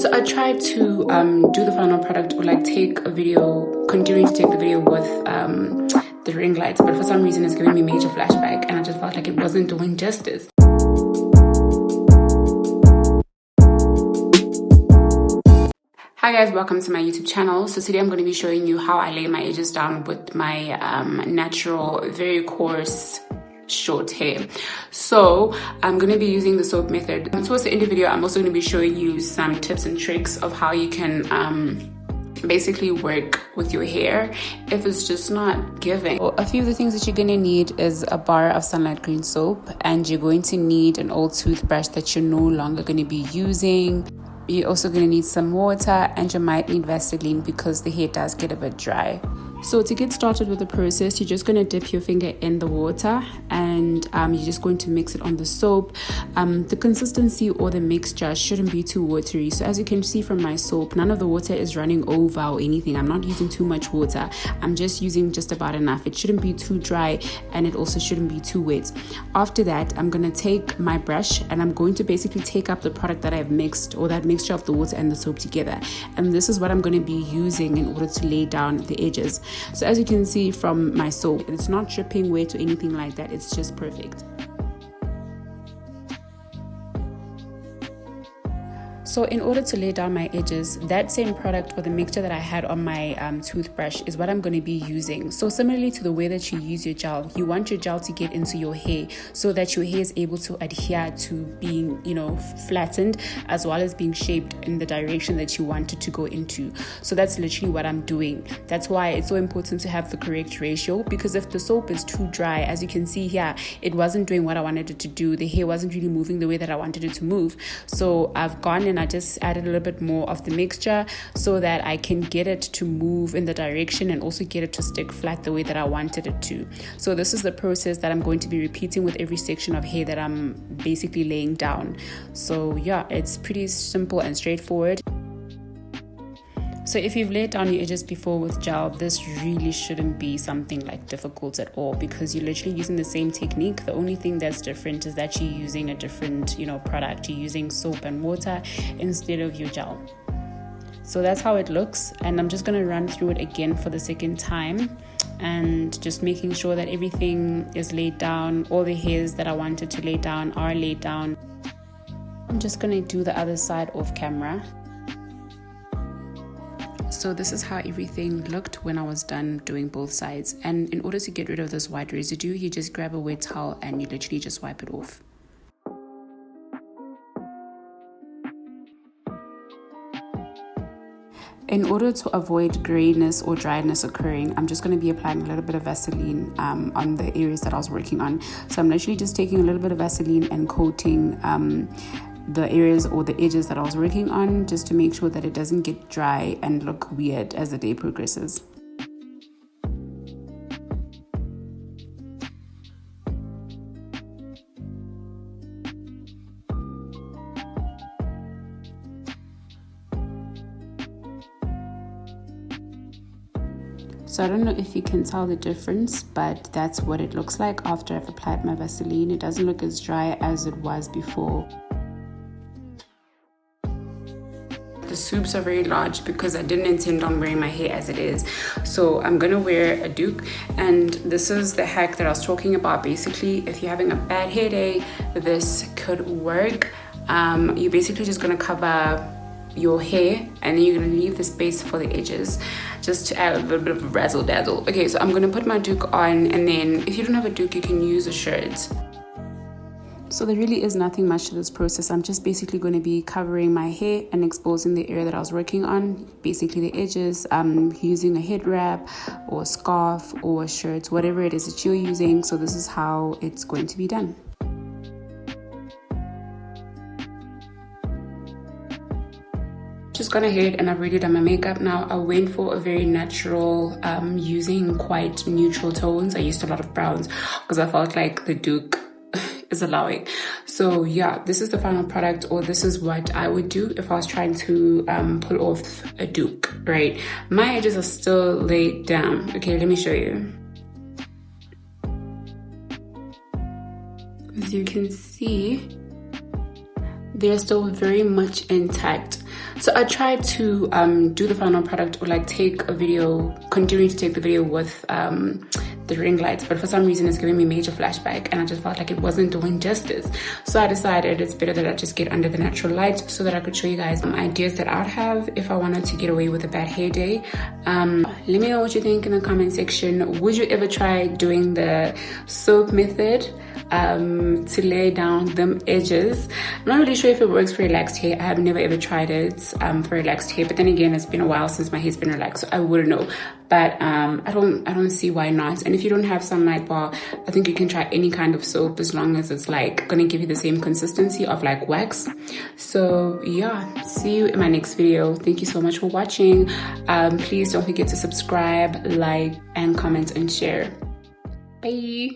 So I tried to do the final product, or like take a video, continue to take the video with the ring lights, but for some reason it's giving me major flashback, and I just felt like it wasn't doing justice. Hi guys, welcome to my YouTube channel. So today I'm going to be showing you how I lay my edges down with my natural, very coarse short hair. So I'm going to be using the soap method. And towards the end of the video, I'm also going to be showing you some tips and tricks of how you can basically work with your hair if it's just not giving. So a few of the things that you're going to need is a bar of sunlight green soap, and you're going to need an old toothbrush that you're no longer going to be using. You're also going to need some water, and you might need Vaseline because the hair does get a bit dry. So to get started with the process, you're just going to dip your finger in the water, and you're just going to mix it on the soap. The consistency or the mixture shouldn't be too watery. So as you can see from my soap, none of the water is running over or anything. I'm not using too much water. I'm just using just about enough. It shouldn't be too dry, and it also shouldn't be too wet. After that, I'm going to take my brush, and I'm going to basically take up the product that I've mixed, or that mixture of the water and the soap together. And this is what I'm going to be using in order to lay down the edges. So as you can see from my soap, it's not dripping wet or anything like that. It's just perfect. So in order to lay down my edges, that same product or the mixture that I had on my toothbrush is what I'm going to be using. So similarly to the way that you use your gel, you want your gel to get into your hair so that your hair is able to adhere to being, flattened, as well as being shaped in the direction that you want it to go into. So that's literally what I'm doing. That's why it's so important to have the correct ratio, because if the soap is too dry, as you can see here, it wasn't doing what I wanted it to do. The hair wasn't really moving the way that I wanted it to move. So I've gone and I just added a little bit more of the mixture so that I can get it to move in the direction and also get it to stick flat the way that I wanted it to. So this is the process that I'm going to be repeating with every section of hair that I'm basically laying down. So yeah, it's pretty simple and straightforward. So if you've laid down your edges before with gel, this really shouldn't be something like difficult at all, because you're literally using the same technique. The only thing that's different is that you're using a different, product. You're using soap and water instead of your gel. So that's how it looks, and I'm just going to run through it again for the second time, and just making sure that everything is laid down. All the hairs that I wanted to lay down are laid down. I'm just going to do the other side off camera. So this is how everything looked when I was done doing both sides. And in order to get rid of this white residue, you just grab a wet towel and you literally just wipe it off. In order to avoid grayness or dryness occurring, I'm just going to be applying a little bit of Vaseline on the areas that I was working on. So I'm literally just taking a little bit of Vaseline and coating the areas or the edges that I was working on, just to make sure that it doesn't get dry and look weird as the day progresses. So I don't know if you can tell the difference, but that's what it looks like after I've applied my Vaseline. It doesn't look as dry as it was before. The swoops are very large because I didn't intend on wearing my hair as it is. So I'm going to wear a duke, and this is the hack that I was talking about. Basically, if you're having a bad hair day, this could work. You're basically just going to cover your hair, and then you're going to leave the space for the edges, just to add a little bit of razzle dazzle. Okay, so I'm going to put my duke on, and then if you don't have a duke, you can use a shirt. So there really is nothing much to this process. I'm just basically going to be covering my hair and exposing the area that I was working on, basically the edges. I'm using a head wrap or a scarf or a shirt, whatever it is that you're using. So this is how it's going to be done. Just gone ahead and I've already done my makeup. Now I went for a very natural, using quite neutral tones. I used a lot of browns because I felt like the duke is allowing. So yeah, this is the final product, or this is what I would do if I was trying to pull off a duke, right? My edges are still laid down. Okay, let me show you. As you can see, they're still very much intact. So I tried to do the final product, or like take a video, continue to take the video with the ring lights, but for some reason it's giving me major flashback, and I just felt like it wasn't doing justice. So I decided it's better that I just get under the natural light so that I could show you guys some ideas that I'd have if I wanted to get away with a bad hair day. Let me know what you think in the comment section. Would you ever try doing the soap method to lay down them edges? I'm not really sure if it works for relaxed hair. I have never ever tried it for relaxed hair, but then again, it's been a while since my hair's been relaxed, so I wouldn't know. But I don't see why not. And if you don't have sunlight bar, I think you can try any kind of soap as long as it's like gonna give you the same consistency of like wax. So yeah, see you in my next video. Thank you so much for watching. Please don't forget to subscribe, like, and comment and share. Bye.